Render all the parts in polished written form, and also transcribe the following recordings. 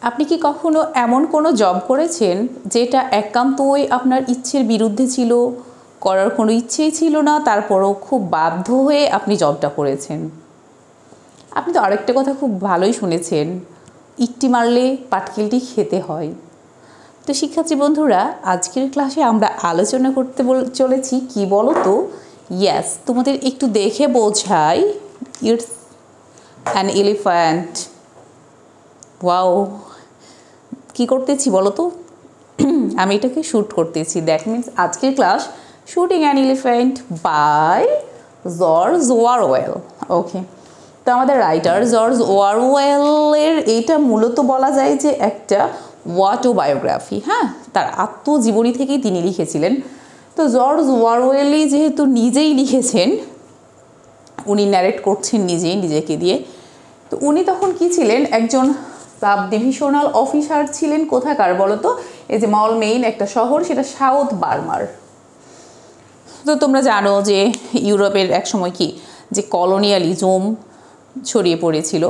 আপনি কি কখনো এমন কোনো জব করেছেন যেটা একান্তই আপনার ইচ্ছের বিরুদ্ধে ছিল, করার কোনো ইচ্ছেই ছিল না, তারপরও খুব বাধ্য হয়ে আপনি জবটা করেছেন? আপনি তো আরেকটা কথা খুব ভালোই শুনেছেন, ইট্টি মারলে পাটকেলটি খেতে হয়। তো শিক্ষার্থী বন্ধুরা, আজকের ক্লাসে আমরা আলোচনা করতে চলেছি কি বলো তো, ইয়েস, তোমাদের একটু দেখে বোঝাই, ইটস অ্যান এলিফ্যান্ট। ওয়াও, কি করতেছি বলো তো? আমি এটাকে শ্যুট করতেছি। দ্যাট মিনস আজকের class shooting an elephant by George Orwell. Okay, তো আমাদের রাইটার জর্জ ওয়ারওয়েলের এইটা মূলত বলা যায় যে একটা অটোবায়োগ্রাফি। হ্যাঁ, তার আত্মজীবনী থেকেই তিনি লিখেছিলেন। তো জর্জ ওয়ারওয়েলই যেহেতু নিজেই লিখেছেন, উনি ন্যারেট করছেন নিজেই নিজেকে দিয়ে। তো উনি তখন কি ছিলেন? একজন সাব ডিভিশনাল অফিসার ছিলেন। কোথাকার বলো তো? এই যে মালমেইন একটা শহর, সেটা সাউথ বার্মার। তো তোমরা জানো যে ইউরোপের এক সময় কি যে কলোনিয়ালিজম ছড়িয়ে পড়েছিল।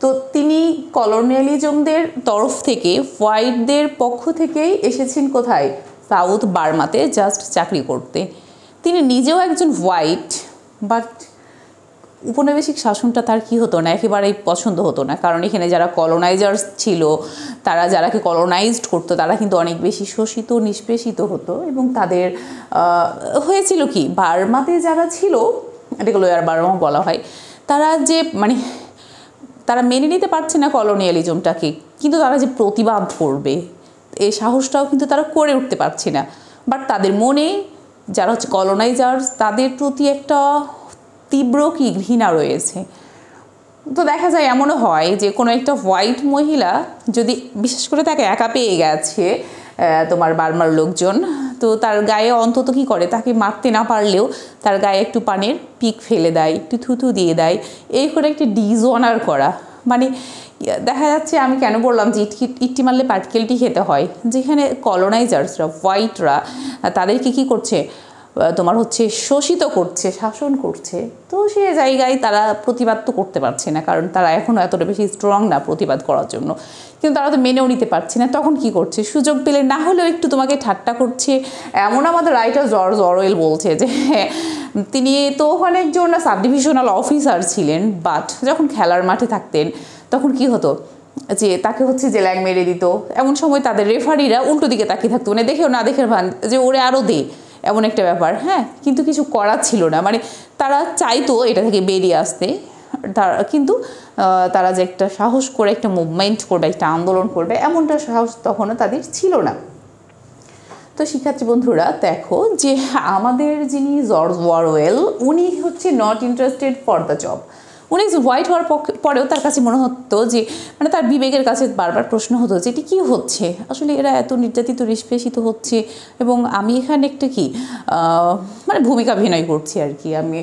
তো তিনি কলোনিয়ালিজমদের তরফ থেকে, হোয়াইটদের পক্ষ থেকেই এসেছেন কোথায়? সাউথ বার্মাতে জাস্ট চাকরি করতে। তিনি নিজেও একজন হোয়াইট, বাট উপনিবেশিক শাসনটা তার কি হতো না, একেবারেই পছন্দ হতো না। কারণ এখানে যারা কলোনাইজার্স ছিল, তারা যারাকে কলোনাইজড করতো, তারা কিন্তু অনেক বেশি শোষিত নিষ্পেষিত হতো। এবং তাদের হয়েছিল কি, বার্মাতে যারা ছিল, এটাকে লোয়ার বার্মা বলা হয়, তারা যে তারা মেনে নিতে পারছে না কলোনিয়ালিজমটাকে, কিন্তু তারা যে প্রতিবাদ করবে এই সাহসটাও কিন্তু তারা করে উঠতে পারছে না। বাট তাদের মনে যারা হচ্ছে কলোনাইজার্স, তাদের প্রতি একটা তীব্র কি ঘৃণা রয়েছে। তো দেখা যায় এমনও হয় যে কোনো একটা হোয়াইট মহিলা যদি, বিশেষ করে তাকে একা পেয়ে গেছে তোমার বার্মার লোকজন, তো তার গায়ে অন্তত কি করে, তাকে মারতে না পারলেও তার গায়ে একটু পানের পিক ফেলে দেয়, একটু থুথু দিয়ে দেয়, এই করে একটা ডিসঅনার করা। দেখা যাচ্ছে, আমি কেন বললাম যে ইট্টি মারলে পাটকেলটি খেতে হয়, যেখানে কলোনাইজার্সরা, হোয়াইটরা তাদেরকে কি করছে, তোমার হচ্ছে শোষিত করছে, শাসন করছে। তো সে জায়গায় তারা প্রতিবাদ তো করতে পারছে না, কারণ তারা এখনও এতটা বেশি স্ট্রং না প্রতিবাদ করার জন্য। কিন্তু তারা তো মেনেও নিতে পারছে না। তখন কি করছে, সুযোগ পেলে না হলেও একটু তোমাকে ঠাট্টা করছে। এমন আমাদের রাইটার জর্জ অরওয়েল বলছে যে তিনি তো ওখানে একজন সাব ডিভিশনাল অফিসার ছিলেন, বাট যখন খেলার মাঠে থাকতেন তখন কি হতো যে তাকে হচ্ছে যে ল্যাং মেরে দিত। এমন সময় তাদের রেফারিরা উল্টো দিকে তাকিয়ে থাকতো, দেখেও না দেখে ভান যে ওরে আরও দে, এমন একটা ব্যাপার। হ্যাঁ, কিন্তু কিছু করার ছিল না। তারা চাইতো এটা থেকে বেরিয়ে আসতে, কিন্তু তারা যে একটা সাহস করে একটা মুভমেন্ট করবে, একটা আন্দোলন করবে, এমনটা সাহস তখনও তাদের ছিল না। তো শিক্ষার্থী বন্ধুরা, দেখো যে আমাদের যিনি জর্জ ওয়ারওয়েল, উনি হচ্ছে not interested for the job. উনি হোয়াইট হওয়ার পরেও তার কাছে মনে হতো যে তার বিবেকের কাছে বারবার প্রশ্ন হতো যে এটি কী হচ্ছে, আসলে এরা এত নির্যাতিত নিষ্পেষিত হচ্ছে, এবং আমি এখানে একটা কি ভূমিকা অভিনয় করছি আর কি। আমি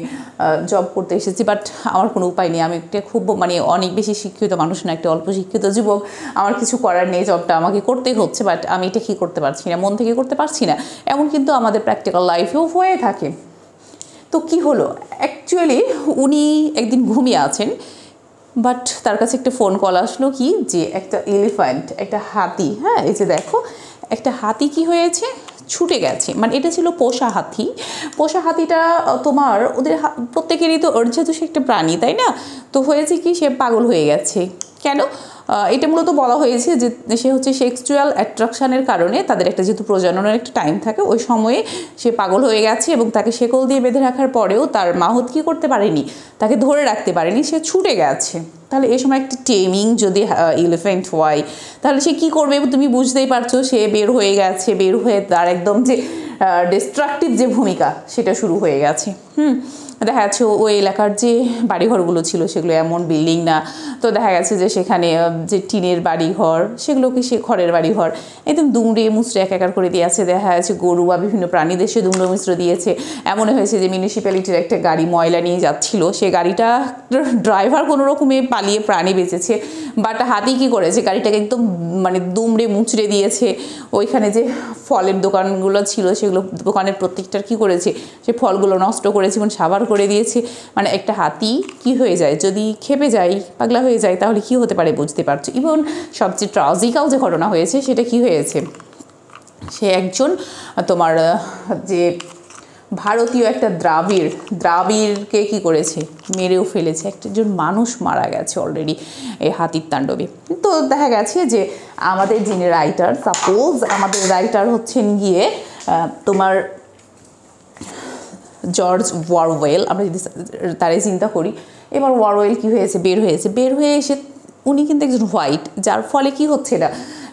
জব করতে এসেছি, বাট আমার কোনো উপায় নেই। আমি একটা খুব অনেক বেশি শিক্ষিত মানুষ না, একটা অল্প শিক্ষিত যুবক, আমার কিছু করার নেই, জবটা আমাকে করতেই হচ্ছে, বাট আমি এটা কী করতে পারছি না, মন থেকে করতে পারছি না। এমন কিন্তু আমাদের প্র্যাকটিক্যাল লাইফেও হয়ে থাকে। তো কি হলো, অ্যাকচুয়ালি উনি একদিন ঘুমিয়ে আছেন, বাট তার কাছে একটা ফোন কল আসলো কি যে একটা এলিফ্যান্ট, একটা হাতি, হ্যাঁ এই যে দেখো একটা হাতি কি হয়েছে, ছুটে গেছে। এটা ছিল পোষা হাতি। পোষা হাতিটা তোমার ওদের প্রত্যেকেরই তো, ওর যেহেতু সে একটা প্রাণী, তাই না? তো হয়েছে কি, সে পাগল হয়ে গেছে। কেন? এটা মূলত বলা হয়েছে যে সে হচ্ছে সেক্সুয়াল অ্যাট্রাকশানের কারণে, তাদের একটা যেহেতু প্রজননের একটা টাইম থাকে, ওই সময়ে সে পাগল হয়ে গেছে, এবং তাকে শেকল দিয়ে বেঁধে রাখার পরেও তার মাহত কী করতে পারেনি, তাকে ধরে রাখতে পারেনি, সে ছুটে গেছে। তাহলে এই সময় একটা টেমিং যদি এলিফ্যান্ট হয়, তাহলে সে কী করবে তুমি বুঝতেই পারছো। সে বের হয়ে গেছে, বের হয়ে তার একদম যে ডিস্ট্রাকটিভ যে ভূমিকা, সেটা শুরু হয়ে গেছে। দেখা যাচ্ছে ওই এলাকার যে বাড়িঘরগুলো ছিল সেগুলো এমন বিল্ডিং না। তো দেখা গেছে যে সেখানে যে টিনের বাড়িঘর, সেগুলোকে সে খড়ের বাড়িঘর একদম দুমড়ে মুচড়ে একাকার করে দিয়েছে। দেখা যাচ্ছে গরু বা বিভিন্ন প্রাণীদের সে দুমড়ে মুচড়ে দিয়েছে। এমন হয়েছে যে মিউনিসিপ্যালিটির একটা গাড়ি ময়লা নিয়ে যাচ্ছিল, সে গাড়িটা ড্রাইভার কোনো রকমে পালিয়ে প্রাণে বেঁচেছে, বাট হাতি কী করেছে, গাড়িটাকে একদম দুমড়ে মুচড়ে দিয়েছে। ওইখানে যে ফলের দোকানগুলো ছিল, সেগুলো দোকানের প্রত্যেকটার কী করেছে, সে ফলগুলো নষ্ট করেছে এবং সাবার করে দিয়েছে। মানে একটা হাতি কি হয়ে যায় যদি খেপে যায়, পাগলা হয়ে যায়, তাহলে কি হতে পারে বুঝতে পারছো। ইভন সবচেয়ে ট্রাজিক্যাল যে ঘটনা হয়েছে সেটা কি হয়েছে, সে একজন তোমার যে ভারতীয় একটা দ্রাবিড়কে কি করেছে, মেরেও ফেলেছে। একজন মানুষ মারা গেছে অলরেডি এই হাতির তাণ্ডবে। তো দেখা গেছে যে আমাদের যিনি রাইটার, সাপোজ আমাদের রাইটার হচ্ছেন গিয়ে তোমার জর্জ ওয়ারওয়েল, আমরা যদি তারাই চিন্তা করি। এবার ওয়ারওয়েল কি হয়েছে, বের হয়ে এসে উনি কিন্তু একজন হোয়াইট, যার ফলে কি হচ্ছে না,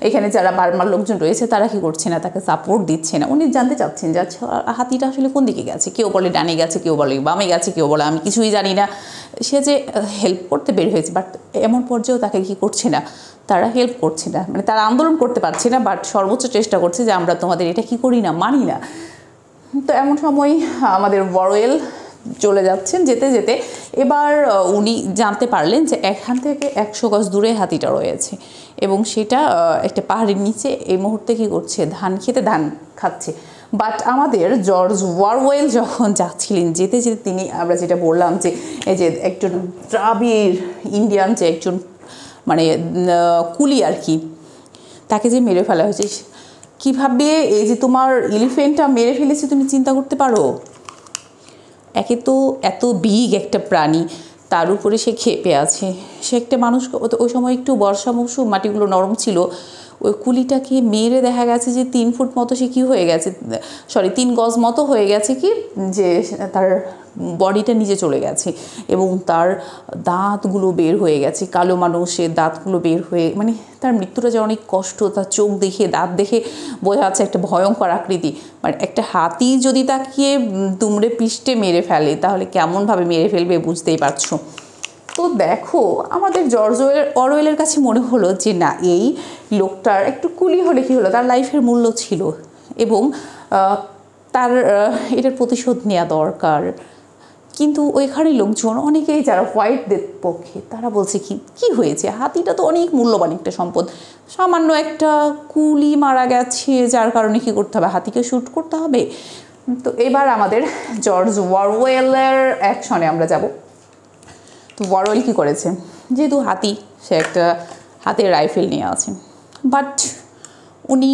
এখানে যারা বার্মার লোকজন রয়েছে তারা কি করছে না, তাকে সাপোর্ট দিচ্ছে না। উনি জানতে চাচ্ছেন যে আচ্ছা হাতিটা আসলে কোন দিকে গেছে, কেউ বলে ডানে গেছে, কেউ বলে বামে গেছে, কেউ বলে আমি কিছুই জানি না। সে যে হেল্প করতে বের হয়েছে, বাট এমন পর্যায়েও তাকে কি করছে না, তারা হেল্প করছে না, মানে তারা আন্দোলন করতে পারছে না, বাট সর্বোচ্চ চেষ্টা করছে যে আমরা তোমাদের এটা কি করি না, মানি না। তো এমন সময় আমাদের ওয়ারওয়েল চলে যাচ্ছেন, যেতে যেতে এবার উনি জানতে পারলেন যে এখান থেকে 100 গজ দূরে হাতিটা রয়েছে এবং সেটা একটা পাহাড়ের নিচে এই মুহূর্তে কী করছে, ধান খাচ্ছে। বাট আমাদের জর্জ ওয়ারওয়েল যখন যাচ্ছিলেন, যেতে যেতে তিনি, আমরা যেটা বললাম যে এই যে একজন দ্রাবিড় ইন্ডিয়ান যে একজন মানে কুলি আর কি, তাকে যে মেরে ফেলা হয়েছে, কীভাবে এই যে তোমার এলিফেন্টটা মেরে ফেলেছে তুমি চিন্তা করতে পারো। একে তো এত বিগ একটা প্রাণী, তার উপরে সে খেপে আছে, সে একটা মানুষ। ওই সময় একটু বর্ষা মৌসুম, মাটিগুলো নরম ছিল। ওই কুলিটাকে মেরে দেখা গেছে যে 3 ফুট মতো সে কী হয়ে গেছে, 3 গজ মতো হয়ে গেছে, কি যে তার বডিটা নিচে চলে গেছে এবং তার দাঁতগুলো বের হয়ে গেছে, কালো মানুষের দাঁতগুলো বের হয়ে, মানে তার মৃত্যুটা যে অনেক কষ্ট, তার চোখ দেখে, দাঁত দেখে বোঝা যাচ্ছে একটা ভয়ঙ্কর আকৃতি। মানে একটা হাতি যদি তাকে দুমড়ে পিষ্টে মেরে ফেলে তাহলে কেমনভাবে মেরে ফেলবে বুঝতেই পারছো। তো দেখো আমাদের জর্জ অরওয়েলের কাছে মনে হলো যে না, এই লোকটার একটু কুলি হলে কী হলো, তার লাইফের মূল্য ছিল এবং তার এটার প্রতিশোধ নেওয়া দরকার। কিন্তু ওইখানে লোকজন অনেকেই যারা হোয়াইটদের পক্ষে, তারা বলছে কি হয়েছে, হাতিটা তো অনেক মূল্যবান একটা সম্পদ, সামান্য একটা কুলি মারা গেছে, যার কারণে কী করতে হবে, হাতিকে শ্যুট করতে হবে। তো এবার আমাদের জর্জ ওয়ারওয়েলের অ্যাকশনে আমরা যাব। তো ওয়ারওয়েল কী করেছে, যেহেতু হাতি, সে একটা হাতের রাইফেল নিয়ে আছেন, বাট উনি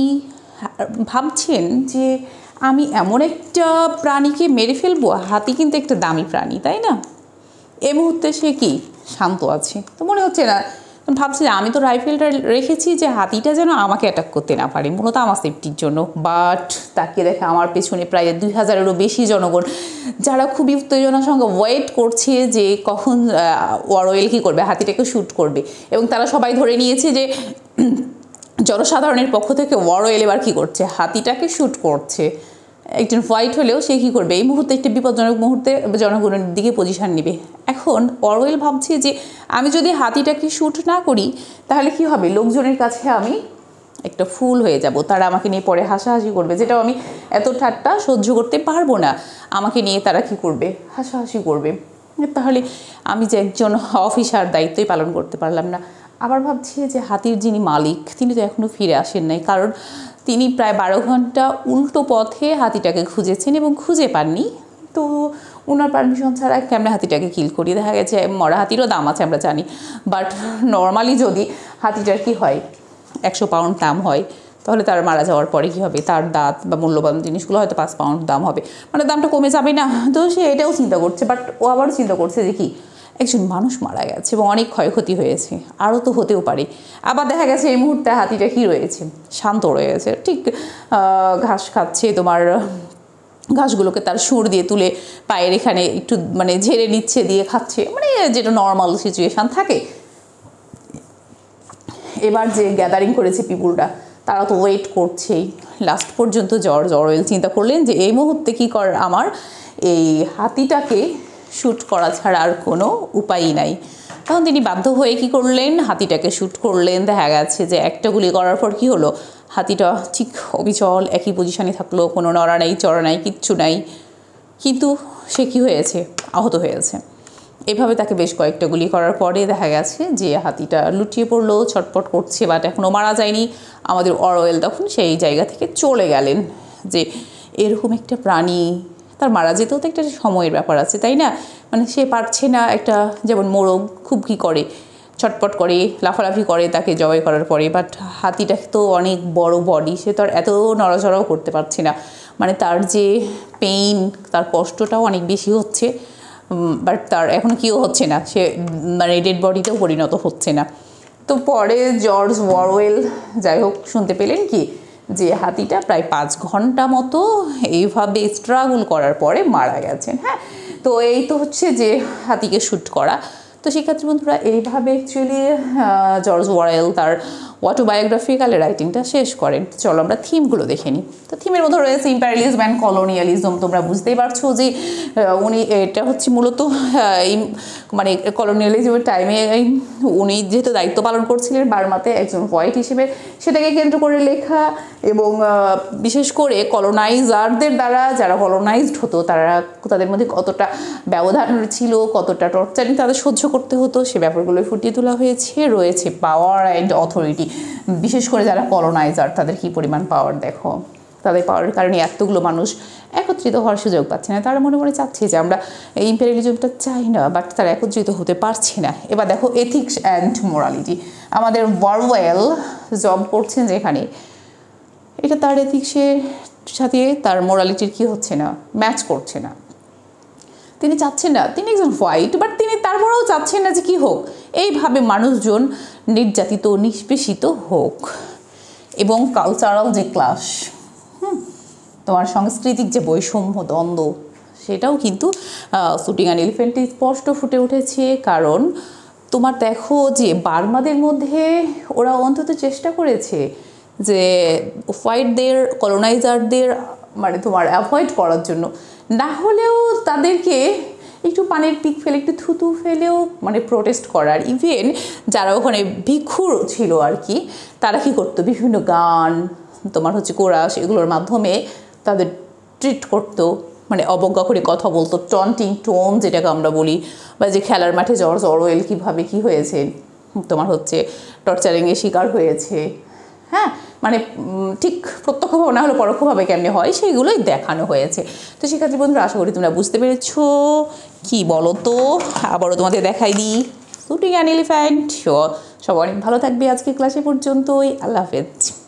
ভাবছেন যে আমি এমন একটা প্রাণীকে মেরে ফেলবো। হাতি কিন্তু একটা দামি প্রাণী, তাই না? এই মুহূর্তে সে কি শান্ত আছে, তো মনে হচ্ছে না, ভাবছে যে আমি তো রাইফেলটা রেখেছি যে হাতিটা যেন আমাকে অ্যাটাক করতে না পারে, মূলত আমার সেফটির জন্য। বাট তাকে দেখে আমার পেছনে প্রায় 2000-এরও বেশি জনগণ, যারা খুবই উত্তেজনার সঙ্গে ওয়েট করছে যে কখন ওয়ারওয়েল কী করবে, হাতিটাকে শ্যুট করবে। এবং তারা সবাই ধরে নিয়েছে যে জনসাধারণের পক্ষ থেকে ওয়ারওয়েল এবার কী করছে, হাতিটাকে শ্যুট করছে। একজন হোয়াইট হলেও সে কী করবে, এই মুহূর্তে একটা বিপজ্জনক মুহূর্তে জনগণের দিকে পজিশন নেবে। এখন ওয়ারওয়েল ভাবছে যে আমি যদি হাতিটাকে শ্যুট না করি তাহলে কি হবে, লোকজনের কাছে আমি একটা ফুল হয়ে যাব, তারা আমাকে নিয়ে পরে হাসাহাসি করবে, যেটাও আমি এত ঠাট্টা সহ্য করতে পারবো না। আমাকে নিয়ে তারা কি করবে, হাসাহাসি করবে, তাহলে আমি যে একজন অফিসার দায়িত্বই পালন করতে পারলাম না। আবার ভাবছি যে হাতির যিনি মালিক, তিনি তো এখনও ফিরে আসেন নাই, কারণ তিনি প্রায় 12 ঘন্টা উল্টো পথে হাতিটাকে খুঁজেছেন এবং খুঁজে পাননি। তো ওনার পারমিশন ছাড়া কেমন হাতিটাকে কিল করি, দেখা গেছে মরা হাতিরও দাম আছে আমরা জানি, বাট নর্মালি যদি হাতিটার কি হয় 100 পাউন্ড দাম হয়, তাহলে তার মারা যাওয়ার পরে কী হবে, তার দাঁত বা মূল্যবান জিনিসগুলো হয়তো 5 পাউন্ড দাম হবে, মানে দামটা কমে যাবে না। তো সে এটাও চিন্তা করছে, বাট ও আবারও চিন্তা করছে যে কি একজন মানুষ মারা গেছে এবং অনেক ক্ষয়ক্ষতি হয়েছে, আরও তো হতেও পারে। আবার দেখা গেছে এই মুহূর্তে হাতিটা কী রয়েছে, শান্ত রয়েছে, ঠিক ঘাস খাচ্ছে, তোমার ঘাসগুলোকে তার সুর দিয়ে তুলে পায়ের এখানে একটু মানে ঝেড়ে নিচ্ছে, দিয়ে খাচ্ছে, মানে যেটা নর্মাল সিচুয়েশান থাকে। এবার যে গ্যাদারিং করেছে পিপুলরা, তারা তো ওয়েট করছেই। লাস্ট পর্যন্ত জর্জ অরওয়েল চিন্তা করলেন যে এই মুহূর্তে কী কর, আমার এই হাতিটাকে শ্যুট করা ছাড়া আর কোনো উপায়ই নাই। তখন তিনি বাধ্য হয়ে কী করলেন, হাতিটাকে শ্যুট করলেন। দেখা গেছে যে একটা গুলি করার পর কী হলো, হাতিটা ঠিক অবিচল একই পজিশানে থাকলো, কোনো নড়া নাই, চড়া নাই, কিচ্ছু নাই, কিন্তু সে কী হয়েছে, আহত হয়েছে। এভাবে তাকে বেশ কয়েকটা গুলি করার পরে দেখা গেছে যে হাতিটা লুটিয়ে পড়লো, ছটপট করছে, বাট এখনও মারা যায়নি। আমাদের অরওয়েল তখন সেই জায়গা থেকে চলে গেলেন যে এরকম একটা প্রাণী তার মারা যেতেও তো একটা সময়ের ব্যাপার আছে, তাই না? মানে সে পারছে না, একটা যেমন মোরগ খুব কী করে, ছটপট করে, লাফালাফি করে তাকে জবাই করার পরে, বাট হাতিটা তো অনেক বড় বডি, সে তো আর এত নড়াচড়াও করতে পারছে না, মানে তার যে পেইন, তার কষ্টটাও অনেক বেশি হচ্ছে, বাট তার এখনও কেউ হচ্ছে না, সে মানে ডেড বডিতেও পরিণত হচ্ছে না। তো পরে জর্জ অরওয়েল যাই হোক শুনতে পেলেন কি, যে হাতিটা প্রায় 5 ঘন্টা মতো এইভাবে স্ট্রাগল করার পরে মারা গেছেন। হ্যাঁ, তো এই তো হচ্ছে যে হাতিকে শ্যুট করা। তো শিক্ষার্থী বন্ধুরা, এইভাবে অ্যাকচুয়ালি জর্জ অরওয়েল তার অটোবায়োগ্রাফিক্যাল রাইটিংটা শেষ করেন। চলো আমরা থিমগুলো দেখে নিই। তো থিমের মধ্যে রয়েছে ইম্পেরিয়ালিজম অ্যান্ড কলোনিয়ালিজম। তোমরা বুঝতেই পারছো যে উনি এটা হচ্ছে মূলত এই মানে কলোনিয়ালিজমের টাইমে উনি যেহেতু দায়িত্ব পালন করছিলেন বার্মাতে একজন হোয়াইট হিসেবে, সেটাকে কেন্দ্র করে লেখা, এবং বিশেষ করে কলোনাইজারদের দ্বারা যারা কলোনাইজড হতো তাদের মধ্যে কতটা ব্যবধান ছিল, কতটা টর্চারিং তাদের সহ্য করতে হতো, সে ব্যাপারগুলো ফুটিয়ে তোলা হয়েছে। রয়েছে পাওয়ার অ্যান্ড অথরিটি, বিশেষ করে যারা কলোনাইজার তাদের কী পরিমাণ পাওয়ার, দেখো তাদের পাওয়ারের কারণে এতগুলো মানুষ একত্রিত হওয়ার সুযোগ পাচ্ছে না। তারা মনে মনে চাচ্ছে যে আমরা এই ইম্পেরিয়ালিজমটা চাই না, বাট তারা একত্রিত হতে পারছে না। এবার দেখো এথিক্স অ্যান্ড মোরালিটি। আমাদের অরওয়েল জব করছেন যেখানে, এটা তার এথিক্সের সাথে তার মোরালিটির কী হচ্ছে না, ম্যাচ করছে না। তিনি চাচ্ছেন না, তিনি একজন হোয়াইট, বাট তিনি তারপরেও চাচ্ছেন না যে কী হোক, এইভাবে মানুষজন নির্যাতিত নিষ্পেষিত হোক। এবং কালচারাল যে ক্লাস, তোমার সাংস্কৃতিক যে বৈষম্য দ্বন্দ্ব, সেটাও কিন্তু শুটিং অ্যান্ড এলিফ্যান্টে স্পষ্ট ফুটে উঠেছে। কারণ তোমার দেখো যে বার্মাদের মধ্যে ওরা অন্তত চেষ্টা করেছে যে হোয়াইটদের, কলোনাইজারদের মানে তোমার অ্যাভয়েড করার জন্য, না হলেও তাদেরকে একটু পানির পিক ফেলে, একটু থুতু ফেলেও মানে প্রোটেস্ট করার। ইভেন যারা ওখানে ভিক্ষুর ছিল আর কি, তারা কী করতো, বিভিন্ন গান, তোমার হচ্ছে কোরাস, এগুলোর মাধ্যমে তাদের ট্রিট করতো, মানে অবজ্ঞা করে কথা বলতো, টন্টিং টোন যেটাকে আমরা বলি। বা যে খেলার মাঠে জর্জ অরওয়েল কীভাবে কী হয়েছে, তোমার হচ্ছে টর্চারিংয়ের শিকার হয়েছে, হ্যাঁ, মানে ঠিক প্রত্যক্ষভাবে না হলে পরোক্ষভাবে কেমনি হয় সেইগুলোই দেখানো হয়েছে। তো শিক্ষার্থী বন্ধুরা, আশা করি তোমরা বুঝতে পেরেছো। কি বলো তো, আবারও তোমাদের দেখাই দিই শুটিং অ্যান্ড এলিফ্যান্ট। সবাই অনেক ভালো থাকবে, আজকে ক্লাসে পর্যন্তই। আল্লাহ হাফেজ।